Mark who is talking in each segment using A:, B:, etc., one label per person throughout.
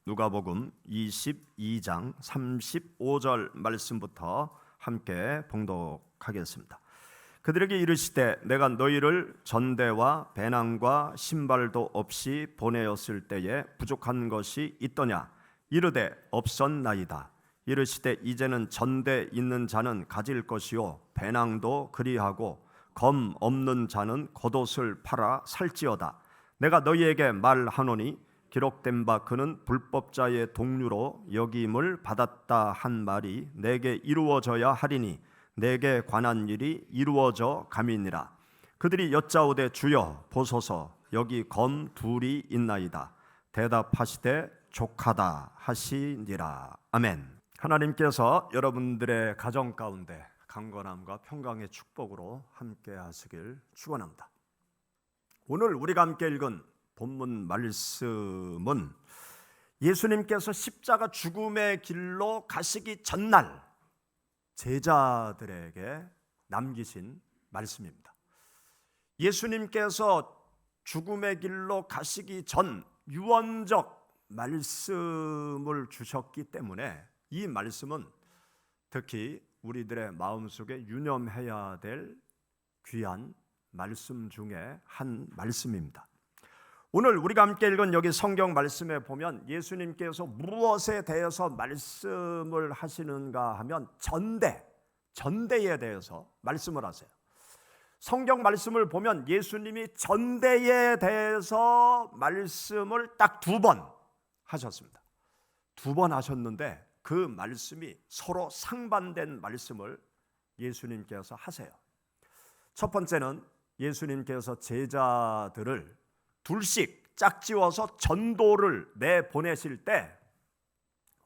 A: 누가복음 22장 35절 말씀부터 함께 봉독하겠습니다. 그들에게 이르시되 내가 너희를 전대와 배낭과 신발도 없이 보내었을 때에 부족한 것이 있더냐? 이르되 없었나이다. 이르시되 이제는 전대 있는 자는 가질 것이요 배낭도 그리하고 검 없는 자는 겉옷을 팔아 살지어다. 내가 너희에게 말하노니 기록된 바 그는 불법자의 동류로 여김을 받았다 한 말이 내게 이루어져야 하리니 내게 관한 일이 이루어져 감이니라. 그들이 여짜오되 주여 보소서 여기 검 둘이 있나이다. 대답하시되 족하다 하시니라. 아멘. 하나님께서 여러분들의 가정 가운데 강건함과 평강의 축복으로 함께 하시길 축원합니다. 오늘 우리가 함께 읽은 본문 말씀은 예수님께서 십자가 죽음의 길로 가시기 전날 제자들에게 남기신 말씀입니다. 예수님께서 죽음의 길로 가시기 전 유언적 말씀을 주셨기 때문에 이 말씀은 특히 우리들의 마음속에 유념해야 될 귀한 말씀 중에 한 말씀입니다. 오늘 우리가 함께 읽은 여기 성경 말씀에 보면 예수님께서 무엇에 대해서 말씀을 하시는가 하면 전대에 대해서 말씀을 하세요. 성경 말씀을 보면 예수님이 전대에 대해서 말씀을 딱 2번 하셨습니다. 2번 하셨는데 그 말씀이 서로 상반된 말씀을 예수님께서 하세요. 첫 번째는 예수님께서 제자들을 둘씩 짝지어서 전도를 내보내실 때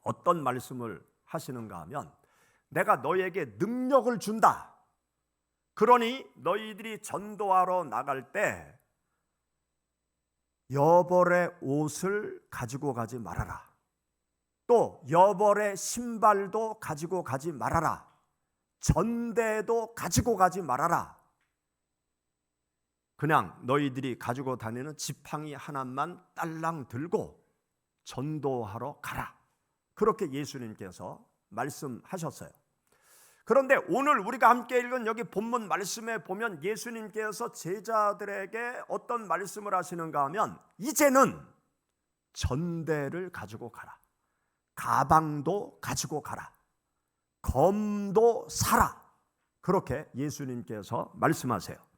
A: 어떤 말씀을 하시는가 하면 내가 너에게 능력을 준다. 그러니 너희들이 전도하러 나갈 때 여벌의 옷을 가지고 가지 말아라. 또 여벌의 신발도 가지고 가지 말아라. 전대도 가지고 가지 말아라. 그냥 너희들이 가지고 다니는 지팡이 하나만 딸랑 들고 전도하러 가라. 그렇게 예수님께서 말씀하셨어요. 그런데 오늘 우리가 함께 읽은 여기 본문 말씀에 보면 예수님께서 제자들에게 어떤 말씀을 하시는가 하면 이제는 전대를 가지고 가라. 가방도 가지고 가라. 검도 사라. 그렇게 예수님께서 말씀하세요.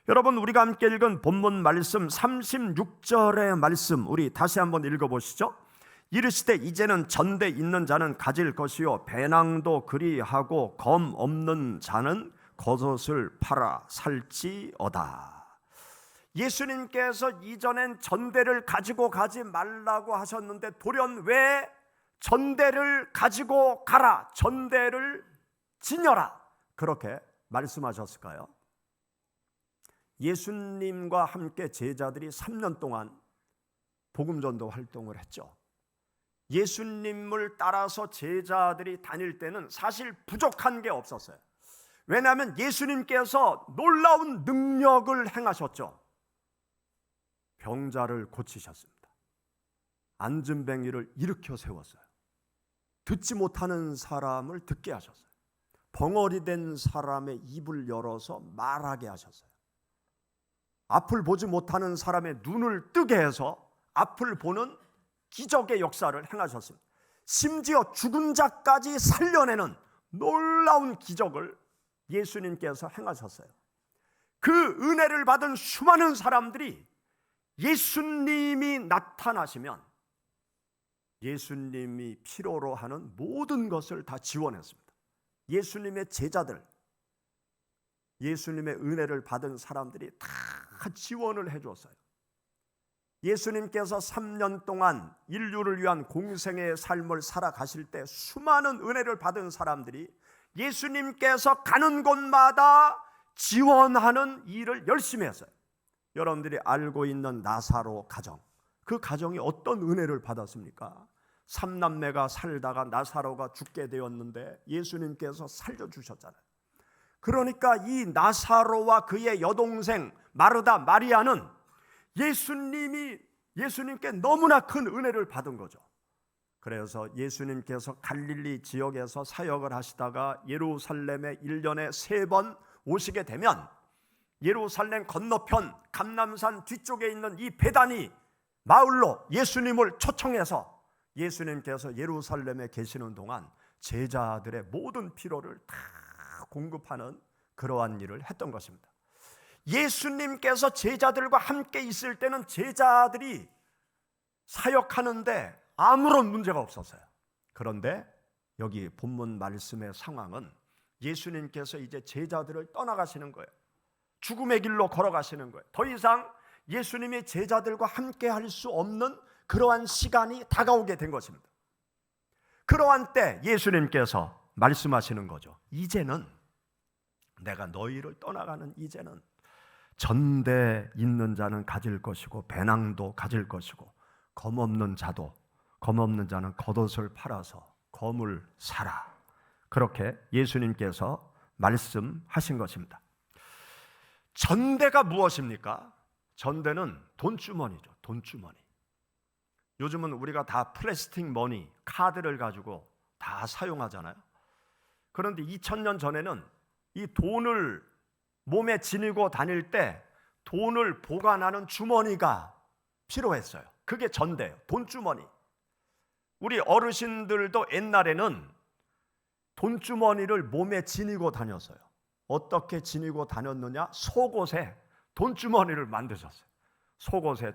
A: 여러분, 우리가 함께 읽은 본문 말씀 36절의 말씀 우리 다시 한번 읽어보시죠. 이르시되 이제는 전대 있는 자는 가질 것이요 배낭도 그리하고 검 없는 자는 겉옷을 팔아 살지어다. 예수님께서 이전엔 전대를 가지고 가지 말라고 하셨는데 돌연 왜 전대를 가지고 가라, 전대를 지녀라 그렇게 말씀하셨을까요? 예수님과 함께 제자들이 3년 동안 복음전도 활동을 했죠. 예수님을 따라서 제자들이 다닐 때는 사실 부족한 게 없었어요. 왜냐하면 예수님께서 놀라운 능력을 행하셨죠. 병자를 고치셨습니다. 안진뱅이를 일으켜 세웠어요. 듣지 못하는 사람을 듣게 하셨어요. 벙어리 된 사람의 입을 열어서 말하게 하셨어요. 앞을 보지 못하는 사람의 눈을 뜨게 해서 앞을 보는 기적의 역사를 행하셨습니다. 심지어 죽은 자까지 살려내는 놀라운 기적을 예수님께서 행하셨어요. 그 은혜를 받은 수많은 사람들이 예수님이 나타나시면 예수님이 필요로 하는 모든 것을 다 지원했습니다. 예수님의 제자들, 예수님의 은혜를 받은 사람들이 다 지원을 해줬어요. 예수님께서 3년 동안 인류를 위한 공생의 삶을 살아가실 때 수많은 은혜를 받은 사람들이 예수님께서 가는 곳마다 지원하는 일을 열심히 했어요. 여러분들이 알고 있는 나사로 가정, 그 가정이 어떤 은혜를 받았습니까? 3남매가 살다가 나사로가 죽게 되었는데 예수님께서 살려주셨잖아요. 그러니까 이 나사로와 그의 여동생 마르다 마리아는 예수님께 너무나 큰 은혜를 받은 거죠. 그래서 예수님께서 갈릴리 지역에서 사역을 하시다가 예루살렘에 1년에 3번 오시게 되면 예루살렘 건너편 감람산 뒤쪽에 있는 이 베다니 마을로 예수님을 초청해서 예수님께서 예루살렘에 계시는 동안 제자들의 모든 필요를 다 공급하는 그러한 일을 했던 것입니다. 예수님께서 제자들과 함께 있을 때는 제자들이 사역하는데 아무런 문제가 없었어요. 그런데 여기 본문 말씀의 상황은 예수님께서 이제 제자들을 떠나가시는 거예요. 죽음의 길로 걸어가시는 거예요. 더 이상 예수님이 제자들과 함께 할 수 없는 그러한 시간이 다가오게 된 것입니다. 그러한 때 예수님께서 말씀하시는 거죠. 이제는 내가 너희를 떠나가는 이제는 전대 있는 자는 가질 것이고 배낭도 가질 것이고 검 없는 자는 겉옷을 팔아서 검을 사라. 그렇게 예수님께서 말씀하신 것입니다. 전대가 무엇입니까? 전대는 돈주머니죠. 돈주머니. 요즘은 우리가 다 플라스틱 머니, 카드를 가지고 다 사용하잖아요. 그런데 2000년 전에는 이 돈을 몸에 지니고 다닐 때 돈을 보관하는 주머니가 필요했어요. 그게 전대예요. 돈주머니. 우리 어르신들도 옛날에는 돈주머니를 몸에 지니고 다녔어요. 어떻게 지니고 다녔느냐? 속옷에 돈주머니를 만드셨어요. 속옷에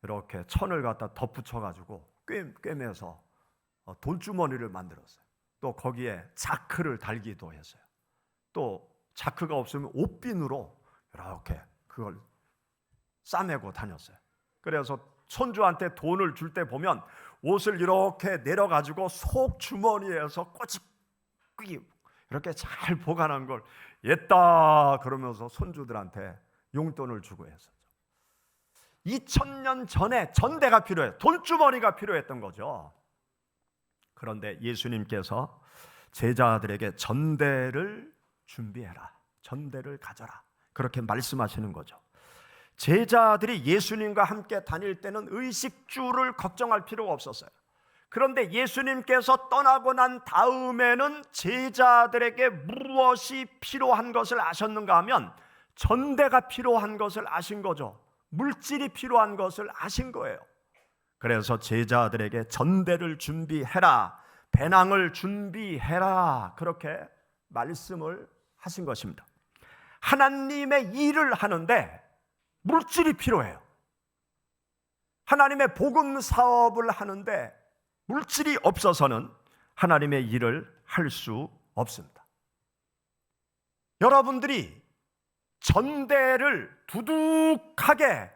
A: 이렇게 천을 갖다 덧붙여가지고 꿰매서 돈주머니를 만들었어요. 또 거기에 자크를 달기도 했어요. 또 자크가 없으면 옷핀으로 이렇게 그걸 싸매고 다녔어요. 그래서 손주한테 돈을 줄 때 보면 옷을 이렇게 내려가지고 속 주머니에서 꼬집기 이렇게 잘 보관한 걸 옛다 그러면서 손주들한테 용돈을 주고 했었죠. 2000년 전에 전대가 필요해요. 돈주머니가 필요했던 거죠. 그런데 예수님께서 제자들에게 전대를 준비해라. 전대를 가져라. 그렇게 말씀하시는 거죠. 제자들이 예수님과 함께 다닐 때는 의식주를 걱정할 필요가 없었어요. 그런데 예수님께서 떠나고 난 다음에는 제자들에게 무엇이 필요한 것을 아셨는가 하면 전대가 필요한 것을 아신 거죠. 물질이 필요한 것을 아신 거예요. 그래서 제자들에게 전대를 준비해라, 배낭을 준비해라, 그렇게 말씀을 하신 것입니다. 하나님의 일을 하는데 물질이 필요해요. 하나님의 복음 사업을 하는데 물질이 없어서는 하나님의 일을 할 수 없습니다. 여러분들이 전대를 두둑하게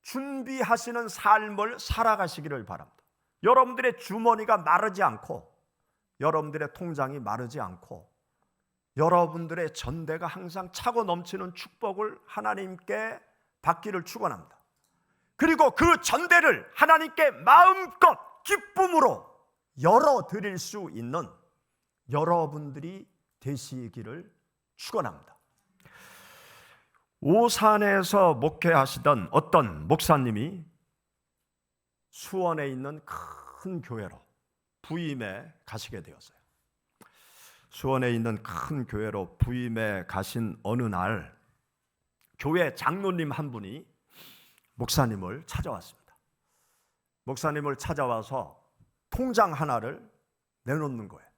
A: 준비하시는 삶을 살아가시기를 바랍니다. 여러분들의 주머니가 마르지 않고 여러분들의 통장이 마르지 않고 여러분들의 전대가 항상 차고 넘치는 축복을 하나님께 받기를 축원합니다. 그리고 그 전대를 하나님께 마음껏 기쁨으로 열어드릴 수 있는 여러분들이 되시기를 축원합니다. 오산에서 목회하시던 어떤 목사님이 수원에 있는 큰 교회로 부임해 가시게 되었어요. 수원에 있는 큰 교회로 부임해 가신 어느 날 교회 장로님 한 분이 목사님을 찾아왔습니다. 목사님을 찾아와서 통장 하나를 내놓는 거예요.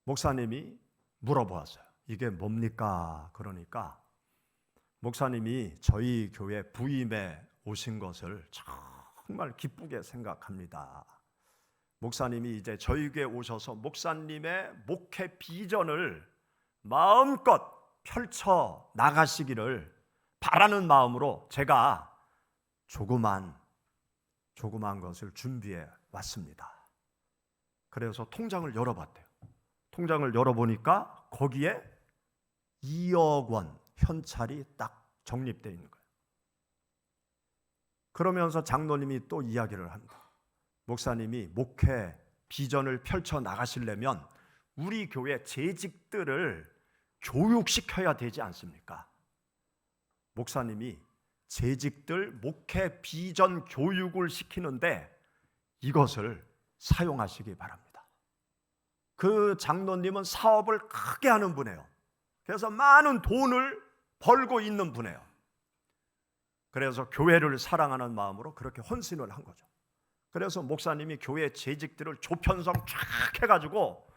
A: 목사님이 물어보았어요. 이게 뭡니까? 그러니까 목사님이 저희 교회 부임에 오신 것을 정말 기쁘게 생각합니다. 목사님이 이제 저희 교회에 오셔서 목사님의 목회 비전을 마음껏 펼쳐 나가시기를 바라는 마음으로 제가 조그만 것을 준비해 왔습니다. 그래서 통장을 열어봤대요. 통장을 열어보니까 거기에 2억 원 현찰이 딱 적립되어 있는 거예요. 그러면서 장로님이 또 이야기를 합니다. 목사님이 목회 비전을 펼쳐 나가시려면 우리 교회 재직들을 교육시켜야 되지 않습니까? 목사님이 재직들 목회 비전 교육을 시키는데 이것을 사용하시기 바랍니다. 그 장로님은 사업을 크게 하는 분이에요. 그래서 많은 돈을 벌고 있는 분이에요. 그래서 교회를 사랑하는 마음으로 그렇게 헌신을 한 거죠. 그래서 목사님이 교회 재직들을 조편성 쫙 해가지고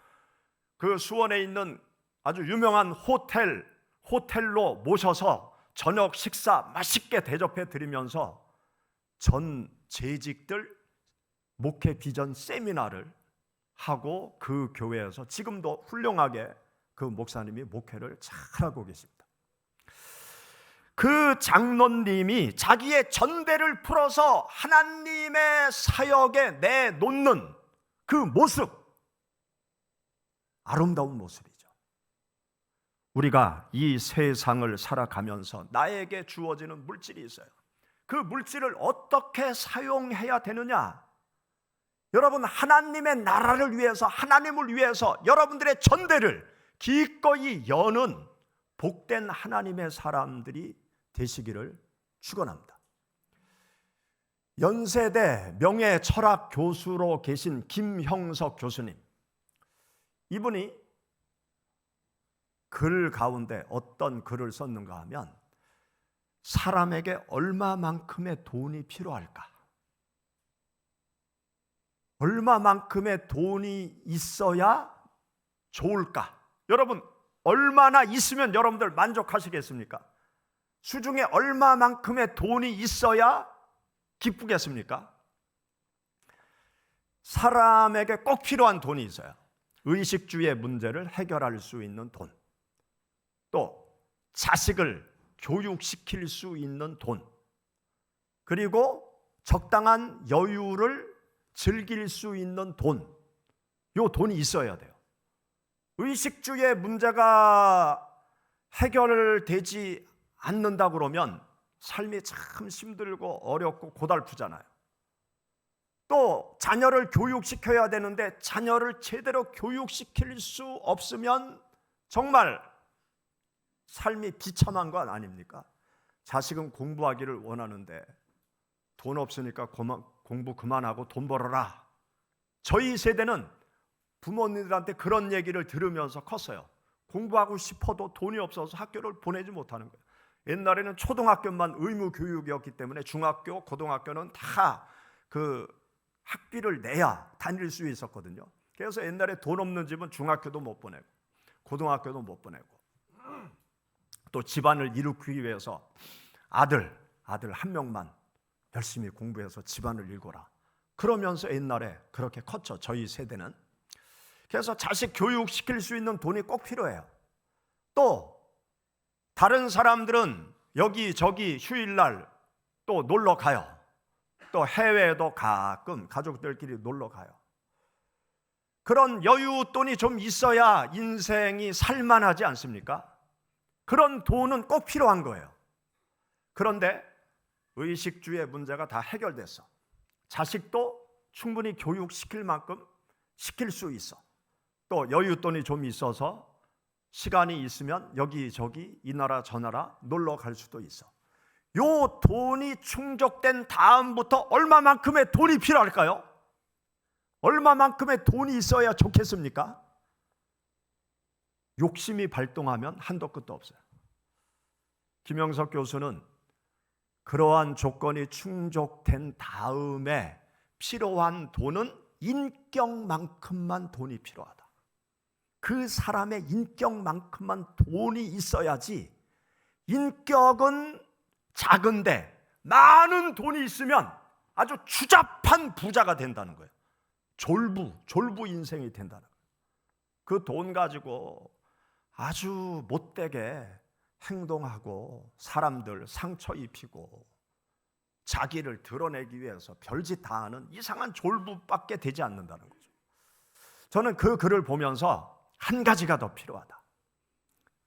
A: 그 수원에 있는 아주 유명한 호텔로 모셔서 저녁 식사 맛있게 대접해 드리면서 전 재직들 목회 비전 세미나를 하고 그 교회에서 지금도 훌륭하게 그 목사님이 목회를 잘하고 계십니다. 그 장로님이 자기의 전대를 풀어서 하나님의 사역에 내놓는 그 모습, 아름다운 모습이죠. 우리가 이 세상을 살아가면서 나에게 주어지는 물질이 있어요. 그 물질을 어떻게 사용해야 되느냐? 여러분, 하나님의 나라를 위해서, 하나님을 위해서 여러분들의 전대를 기꺼이 여는 복된 하나님의 사람들이 되시기를 축원합니다. 연세대 명예 철학 교수로 계신 김형석 교수님, 이분이 글 가운데 어떤 글을 썼는가 하면 사람에게 얼마만큼의 돈이 필요할까? 얼마만큼의 돈이 있어야 좋을까? 여러분, 얼마나 있으면 여러분들 만족하시겠습니까? 수중에 얼마만큼의 돈이 있어야 기쁘겠습니까? 사람에게 꼭 필요한 돈이 있어요. 의식주의 문제를 해결할 수 있는 돈, 또 자식을 교육시킬 수 있는 돈, 그리고 적당한 여유를 즐길 수 있는 돈, 요 돈이 있어야 돼요. 의식주의 문제가 해결되지 않는다 그러면 삶이 참 힘들고 어렵고 고달프잖아요. 또 자녀를 교육시켜야 되는데 자녀를 제대로 교육시킬 수 없으면 정말 삶이 비참한 건 아닙니까? 자식은 공부하기를 원하는데 돈 없으니까 공부 그만하고 돈 벌어라. 저희 세대는 부모님들한테 그런 얘기를 들으면서 컸어요. 공부하고 싶어도 돈이 없어서 학교를 보내지 못하는 거예요. 옛날에는 초등학교만 의무 교육이었기 때문에 중학교, 고등학교는 다 그 학비를 내야 다닐 수 있었거든요. 그래서 옛날에 돈 없는 집은 중학교도 못 보내고 고등학교도 못 보내고, 또 집안을 일으키기 위해서 아들 한 명만 열심히 공부해서 집안을 일궈라. 그러면서 옛날에 그렇게 컸죠, 저희 세대는. 그래서 자식 교육시킬 수 있는 돈이 꼭 필요해요. 또 다른 사람들은 여기저기 휴일날 또 놀러 가요. 또 해외에도 가끔 가족들끼리 놀러 가요. 그런 여윳돈이 좀 있어야 인생이 살만하지 않습니까? 그런 돈은 꼭 필요한 거예요. 그런데 의식주의 문제가 다 해결됐어. 자식도 충분히 교육시킬 만큼 시킬 수 있어. 또 여윳돈이 좀 있어서 시간이 있으면 여기저기 이 나라 저 나라 놀러 갈 수도 있어. 요 돈이 충족된 다음부터 얼마만큼의 돈이 필요할까요? 얼마만큼의 돈이 있어야 좋겠습니까? 욕심이 발동하면 한도 끝도 없어요. 김영석 교수는 그러한 조건이 충족된 다음에 필요한 돈은 인격만큼만 돈이 필요하다. 그 사람의 인격만큼만 돈이 있어야지, 인격은 작은데 많은 돈이 있으면 아주 추잡한 부자가 된다는 거예요. 졸부 인생이 된다는 거예요. 그 돈 가지고 아주 못되게 행동하고 사람들 상처 입히고 자기를 드러내기 위해서 별짓 다 하는 이상한 졸부밖에 되지 않는다는 거죠. 저는 그 글을 보면서 한 가지가 더 필요하다.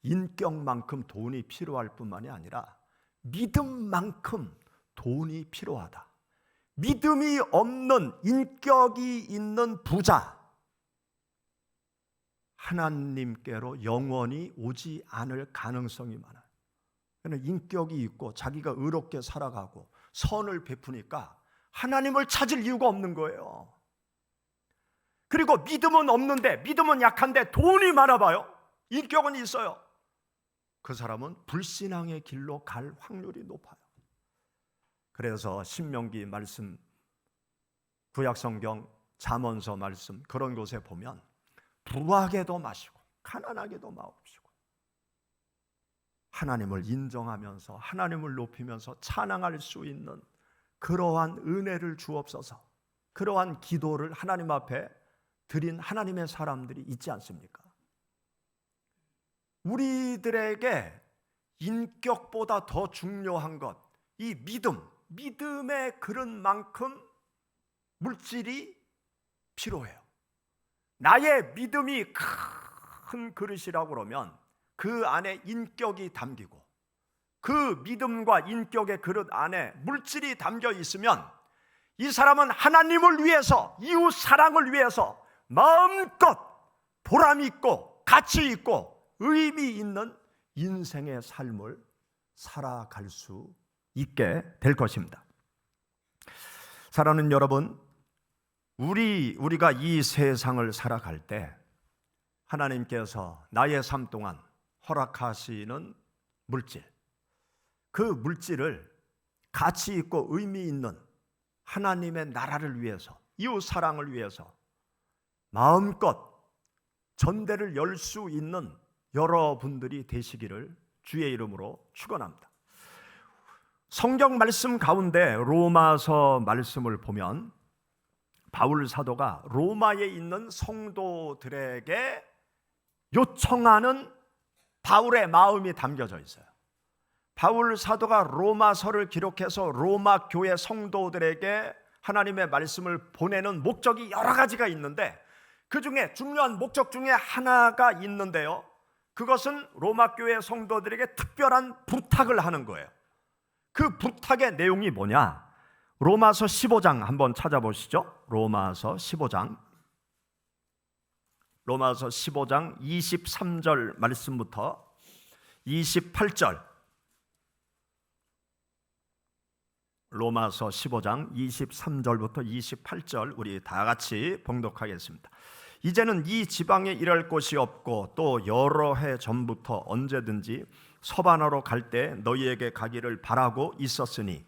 A: 인격만큼 돈이 필요할 뿐만이 아니라 믿음만큼 돈이 필요하다. 믿음이 없는, 인격이 있는 부자, 하나님께로 영원히 오지 않을 가능성이 많아요. 인격이 있고 자기가 의롭게 살아가고 선을 베푸니까 하나님을 찾을 이유가 없는 거예요. 그리고 믿음은 없는데, 믿음은 약한데 돈이 많아봐요. 인격은 있어요. 그 사람은 불신앙의 길로 갈 확률이 높아요. 그래서 신명기 말씀, 구약성경, 잠언서 말씀, 그런 곳에 보면 부하게도 마시고 가난하게도 마옵시고 하나님을 인정하면서 하나님을 높이면서 찬양할 수 있는 그러한 은혜를 주옵소서, 그러한 기도를 하나님 앞에 드린 하나님의 사람들이 있지 않습니까? 우리들에게 인격보다 더 중요한 것, 이 믿음의 그릇만큼 물질이 필요해요. 나의 믿음이 큰 그릇이라고 그러면 그 안에 인격이 담기고, 그 믿음과 인격의 그릇 안에 물질이 담겨 있으면 이 사람은 하나님을 위해서, 이웃 사랑을 위해서 마음껏 보람 있고 가치 있고 의미 있는 인생의 삶을 살아갈 수 있게 될 것입니다. 사랑하는 여러분, 우리가 이 세상을 살아갈 때 하나님께서 나의 삶 동안 허락하시는 물질, 그 물질을 가치 있고 의미 있는 하나님의 나라를 위해서, 이웃 사랑을 위해서 마음껏 전대를 열 수 있는 여러분들이 되시기를 주의 이름으로 축원합니다. 성경 말씀 가운데 로마서 말씀을 보면 바울 사도가 로마에 있는 성도들에게 요청하는 바울의 마음이 담겨져 있어요. 바울 사도가 로마서를 기록해서 로마 교회 성도들에게 하나님의 말씀을 보내는 목적이 여러 가지가 있는데, 그 중에 중요한 목적 중에 하나가 있는데요, 그것은 로마 교회 성도들에게 특별한 부탁을 하는 거예요. 그 부탁의 내용이 뭐냐? 로마서 15장 한번 찾아보시죠. 로마서 15장 23절 말씀부터 28절, 로마서 15장 23절부터 28절 우리 다 같이 봉독하겠습니다. 이제는 이 지방에 일할 곳이 없고 또 여러 해 전부터 언제든지 서바나로 갈 때 너희에게 가기를 바라고 있었으니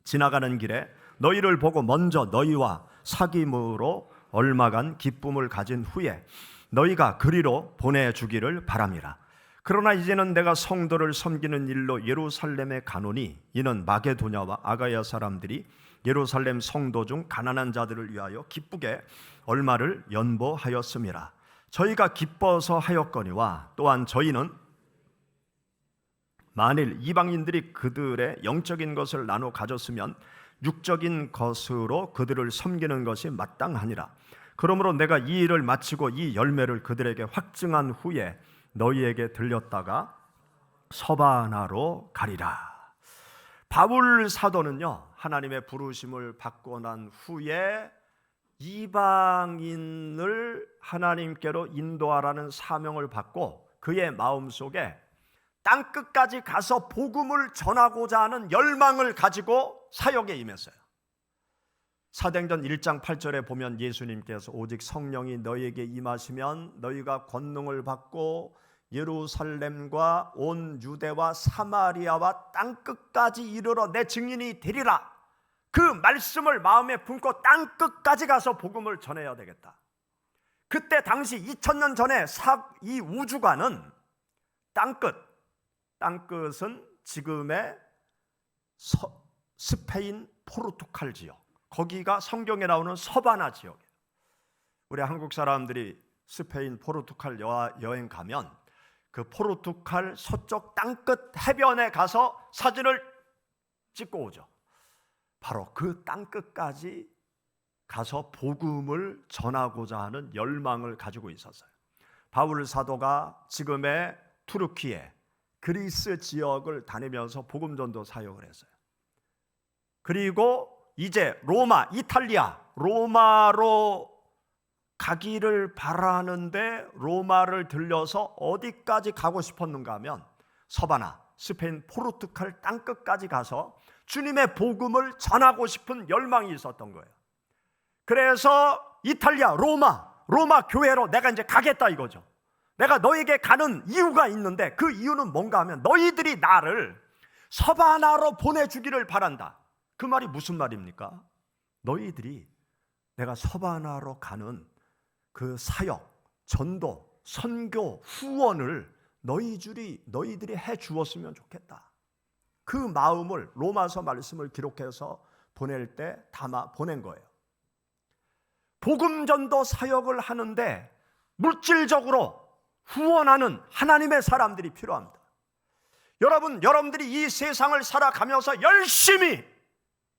A: 지나가는 길에 너희를 보고 먼저 너희와 사귐으로 얼마간 기쁨을 가진 후에 너희가 그리로 보내주기를 바람이라. 그러나 이제는 내가 성도를 섬기는 일로 예루살렘에 가노니 이는 마게도냐와 아가야 사람들이 예루살렘 성도 중 가난한 자들을 위하여 기쁘게 얼마를 연보하였음이라. 저희가 기뻐서 하였거니와 또한 저희는 만일 이방인들이 그들의 영적인 것을 나눠 가졌으면 육적인 것으로 그들을 섬기는 것이 마땅하니라. 그러므로 내가 이 일을 마치고 이 열매를 그들에게 확증한 후에 너희에게 들렸다가 서바나로 가리라. 바울 사도는요, 하나님의 부르심을 받고 난 후에 이방인을 하나님께로 인도하라는 사명을 받고 그의 마음속에 땅끝까지 가서 복음을 전하고자 하는 열망을 가지고 사역에 임했어요. 사도행전 1장 8절에 보면 예수님께서 오직 성령이 너희에게 임하시면 너희가 권능을 받고 예루살렘과 온 유대와 사마리아와 땅끝까지 이르러 내 증인이 되리라. 그 말씀을 마음에 품고 땅끝까지 가서 복음을 전해야 되겠다. 그때 당시 2000년 전에 이 우주관은 땅끝은 지금의 스페인 포르투갈 지역, 거기가 성경에 나오는 서바나 지역이에요. 우리 한국 사람들이 스페인 포르투갈 여행 가면 그 포르투갈 서쪽 땅끝 해변에 가서 사진을 찍고 오죠. 바로 그 땅끝까지 가서 복음을 전하고자 하는 열망을 가지고 있었어요. 바울 사도가 지금의 투르키에 그리스 지역을 다니면서 복음 전도 사역을 했어요. 그리고 이제 로마, 이탈리아, 로마로 가기를 바라는데 로마를 들려서 어디까지 가고 싶었는가 하면 서바나, 스페인 포르투갈 땅끝까지 가서 주님의 복음을 전하고 싶은 열망이 있었던 거예요. 그래서 이탈리아 로마 교회로 내가 이제 가겠다 이거죠. 내가 너에게 가는 이유가 있는데 그 이유는 뭔가 하면 너희들이 나를 서바나로 보내주기를 바란다. 그 말이 무슨 말입니까? 너희들이 내가 서바나로 가는 그 사역, 전도, 선교, 후원을 너희들이 해 주었으면 좋겠다. 그 마음을 로마서 말씀을 기록해서 보낼 때 담아 보낸 거예요. 복음 전도 사역을 하는데 물질적으로 후원하는 하나님의 사람들이 필요합니다. 여러분들이 이 세상을 살아가면서 열심히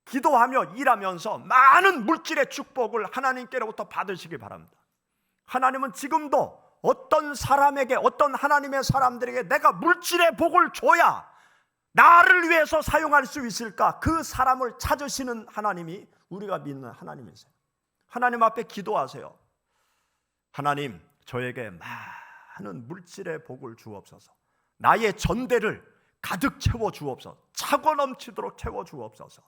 A: 기도하며 일하면서 많은 물질의 축복을 하나님께로부터 받으시기 바랍니다. 하나님은 지금도 어떤 사람에게, 어떤 하나님의 사람들에게 내가 물질의 복을 줘야 나를 위해서 사용할 수 있을까? 그 사람을 찾으시는 하나님이 우리가 믿는 하나님이세요. 하나님 앞에 기도하세요. 하나님, 저에게 많은 물질의 복을 주옵소서. 나의 전대를 가득 채워 주옵소서. 차고 넘치도록 채워 주옵소서.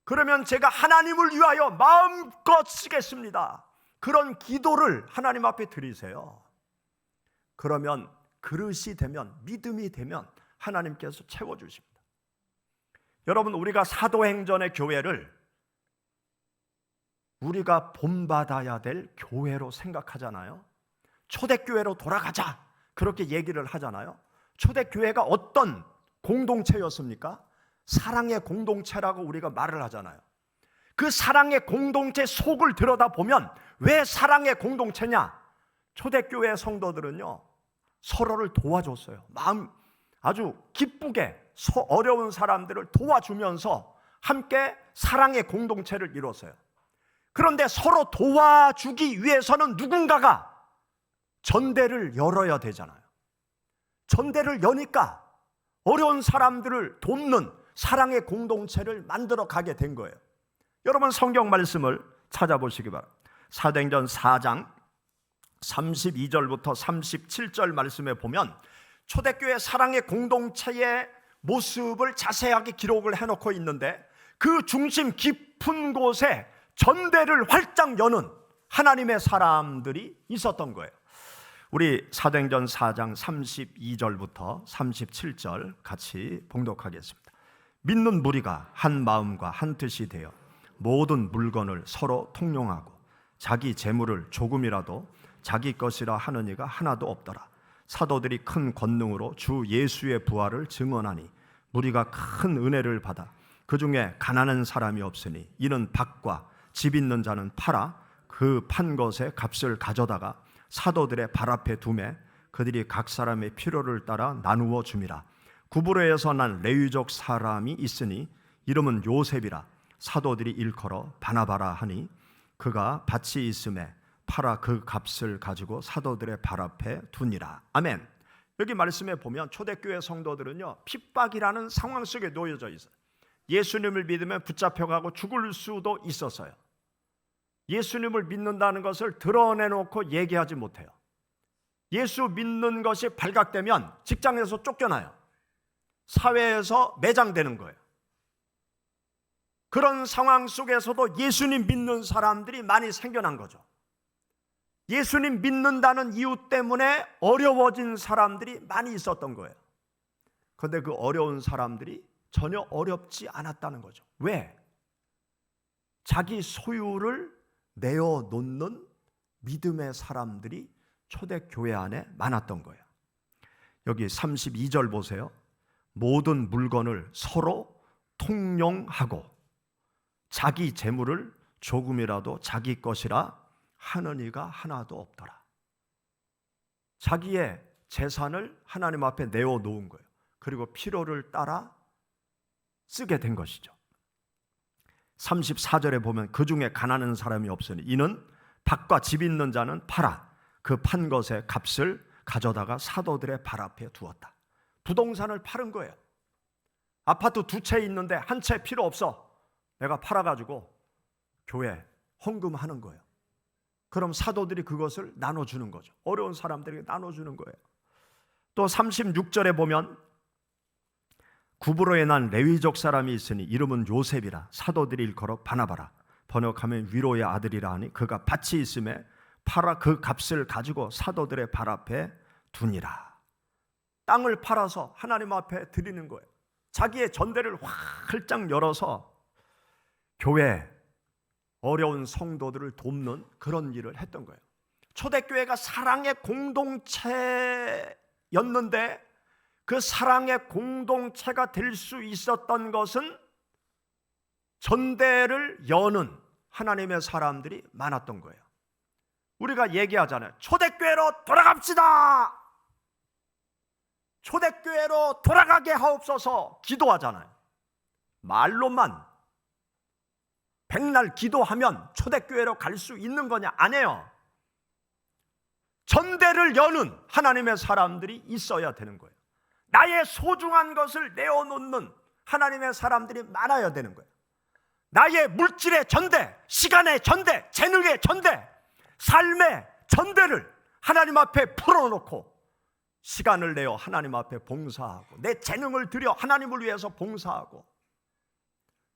A: 그러면 제가 하나님을 위하여 마음껏 쓰겠습니다. 그런 기도를 하나님 앞에 드리세요. 그러면 그릇이 되면, 믿음이 되면 하나님께서 채워주십니다. 여러분, 우리가 사도행전의 교회를 우리가 본받아야 될 교회로 생각하잖아요. 초대교회로 돌아가자 그렇게 얘기를 하잖아요. 초대교회가 어떤 공동체였습니까? 사랑의 공동체라고 우리가 말을 하잖아요. 그 사랑의 공동체 속을 들여다보면 왜 사랑의 공동체냐? 초대교회 성도들은요, 서로를 도와줬어요. 마음 아주 기쁘게 어려운 사람들을 도와주면서 함께 사랑의 공동체를 이뤘어요. 그런데 서로 도와주기 위해서는 누군가가 전대를 열어야 되잖아요. 전대를 여니까 어려운 사람들을 돕는 사랑의 공동체를 만들어 가게 된 거예요. 여러분, 성경 말씀을 찾아보시기 바랍니다. 사도행전 4장 32절부터 37절 말씀에 보면 초대교회 사랑의 공동체의 모습을 자세하게 기록을 해놓고 있는데 그 중심 깊은 곳에 전대를 활짝 여는 하나님의 사람들이 있었던 거예요. 우리 사도행전 4장 32절부터 37절 같이 봉독하겠습니다. 믿는 무리가 한 마음과 한 뜻이 되어 모든 물건을 서로 통용하고 자기 재물을 조금이라도 자기 것이라 하는 이가 하나도 없더라. 사도들이 큰 권능으로 주 예수의 부활을 증언하니 무리가 큰 은혜를 받아 그 중에 가난한 사람이 없으니 이는 밭과 집 있는 자는 팔아 그 판 것의 값을 가져다가 사도들의 발 앞에 두매 그들이 각 사람의 필요를 따라 나누어 줌이라. 구브로에서 난 레위족 사람이 있으니 이름은 요셉이라. 사도들이 일컬어 바나바라 하니 그가 밭이 있음에 팔아 그 값을 가지고 사도들의 발 앞에 두니라. 아멘. 여기 말씀에 보면 초대교회 성도들은요, 핍박이라는 상황 속에 놓여져 있어요. 예수님을 믿으면 붙잡혀가고 죽을 수도 있었어요. 예수님을 믿는다는 것을 드러내놓고 얘기하지 못해요. 예수 믿는 것이 발각되면 직장에서 쫓겨나요. 사회에서 매장되는 거예요. 그런 상황 속에서도 예수님 믿는 사람들이 많이 생겨난 거죠. 예수님 믿는다는 이유 때문에 어려워진 사람들이 많이 있었던 거예요. 그런데 그 어려운 사람들이 전혀 어렵지 않았다는 거죠. 왜? 자기 소유를 내어놓는 믿음의 사람들이 초대교회 안에 많았던 거예요. 여기 32절 보세요. 모든 물건을 서로 통용하고 자기 재물을 조금이라도 자기 것이라 하는 이가 하나도 없더라. 자기의 재산을 하나님 앞에 내어놓은 거예요. 그리고 필요를 따라 쓰게 된 것이죠. 34절에 보면 그 중에 가난한 사람이 없으니 이는 밭과 집 있는 자는 팔아 그 판 것의 값을 가져다가 사도들의 발 앞에 두었다. 부동산을 파는 거예요. 아파트 2채 있는데 한 채 필요 없어. 내가 팔아가지고 교회 헌금하는 거예요. 그럼 사도들이 그것을 나눠주는 거죠. 어려운 사람들에게 나눠주는 거예요. 또 36절에 보면 구브로에 난 레위족 사람이 있으니 이름은 요셉이라. 사도들이 일컬어 바나바라. 번역하면 위로의 아들이라 하니 그가 밭이 있음에 팔아 그 값을 가지고 사도들의 발 앞에 두니라. 땅을 팔아서 하나님 앞에 드리는 거예요. 자기의 전대를 활짝 열어서 교회 어려운 성도들을 돕는 그런 일을 했던 거예요. 초대교회가 사랑의 공동체였는데 그 사랑의 공동체가 될 수 있었던 것은 전대를 여는 하나님의 사람들이 많았던 거예요. 우리가 얘기하잖아요. 초대교회로 돌아갑시다. 초대교회로 돌아가게 하옵소서 기도하잖아요. 말로만 백날 기도하면 초대교회로 갈 수 있는 거냐? 아니에요. 전대를 여는 하나님의 사람들이 있어야 되는 거예요. 나의 소중한 것을 내어놓는 하나님의 사람들이 많아야 되는 거예요. 나의 물질의 전대, 시간의 전대, 재능의 전대, 삶의 전대를 하나님 앞에 풀어놓고 시간을 내어 하나님 앞에 봉사하고 내 재능을 들여 하나님을 위해서 봉사하고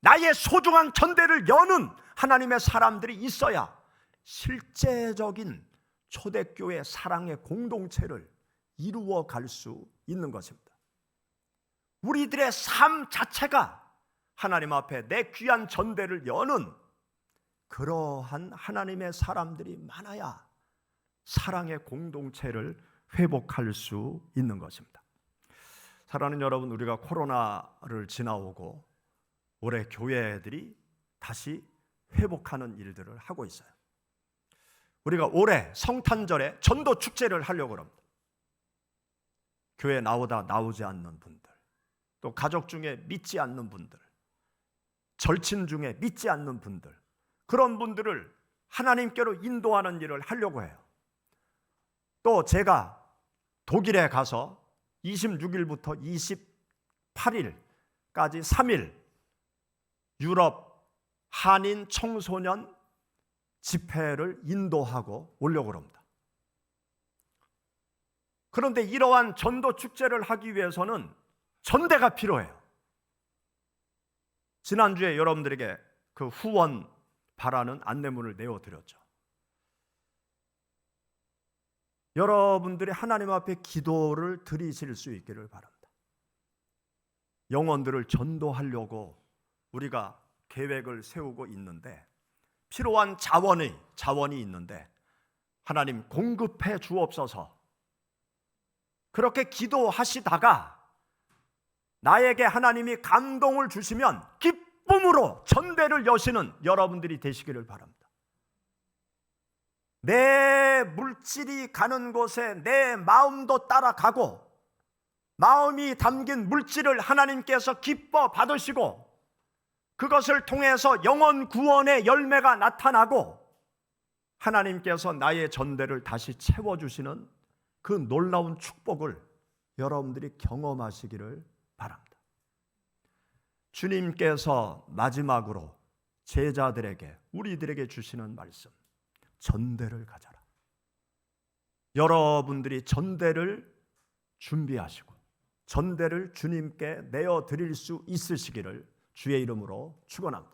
A: 나의 소중한 전대를 여는 하나님의 사람들이 있어야 실제적인 초대교회 사랑의 공동체를 이루어 갈 수 있는 것입니다. 우리들의 삶 자체가 하나님 앞에 내 귀한 전대를 여는 그러한 하나님의 사람들이 많아야 사랑의 공동체를 회복할 수 있는 것입니다. 사랑하는 여러분, 우리가 코로나를 지나오고 올해 교회들이 다시 회복하는 일들을 하고 있어요. 우리가 올해 성탄절에 전도 축제를 하려고 합니다. 교회 나오다 나오지 않는 분들, 또 가족 중에 믿지 않는 분들, 절친 중에 믿지 않는 분들, 그런 분들을 하나님께로 인도하는 일을 하려고 해요. 또 제가 독일에 가서 26일부터 28일까지 3일 유럽 한인 청소년 집회를 인도하고 오려고 합니다. 그런데 이러한 전도 축제를 하기 위해서는 전대가 필요해요. 지난주에 여러분들에게 그 후원 바라는 안내문을 내어드렸죠. 여러분들이 하나님 앞에 기도를 드리실 수 있기를 바랍니다. 영혼들을 전도하려고 우리가 계획을 세우고 있는데 필요한 자원이 있는데 하나님 공급해 주옵소서. 그렇게 기도하시다가 나에게 하나님이 감동을 주시면 기쁨으로 전대를 여시는 여러분들이 되시기를 바랍니다. 내 물질이 가는 곳에 내 마음도 따라가고 마음이 담긴 물질을 하나님께서 기뻐 받으시고 그것을 통해서 영혼 구원의 열매가 나타나고 하나님께서 나의 전대를 다시 채워주시는 그 놀라운 축복을 여러분들이 경험하시기를 바랍니다. 주님께서 마지막으로 제자들에게 우리들에게 주시는 말씀, 전대를 가져라. 여러분들이 전대를 준비하시고 전대를 주님께 내어드릴 수 있으시기를 주의 이름으로 축원합니다.